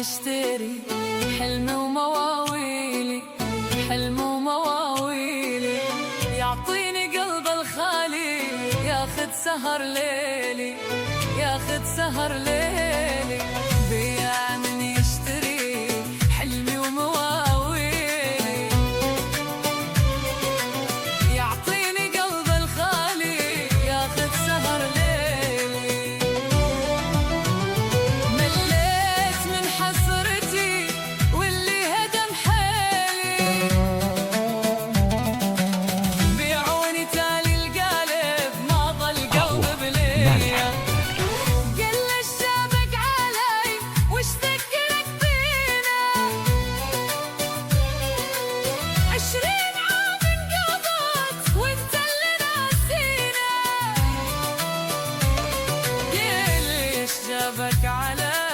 يشتري حلمي ومواويلي، حلمي ومواويلي، يعطيني قلب الخالي، ياخد سهر ليلي، ياخد سهر ليلي، بيا من يشتري حلمي ومواويلي، يعطيني قلب الخالي، ياخد سهر ليلي. مليت من حسرتي واللي هدم حيلي، بيعوني تالي القالب ما ظل قلب بليا، قل الشابك علي وش ذكرك بينا، 20 عام انقضت وانت اللي ناسينا، قل ايش جابك علي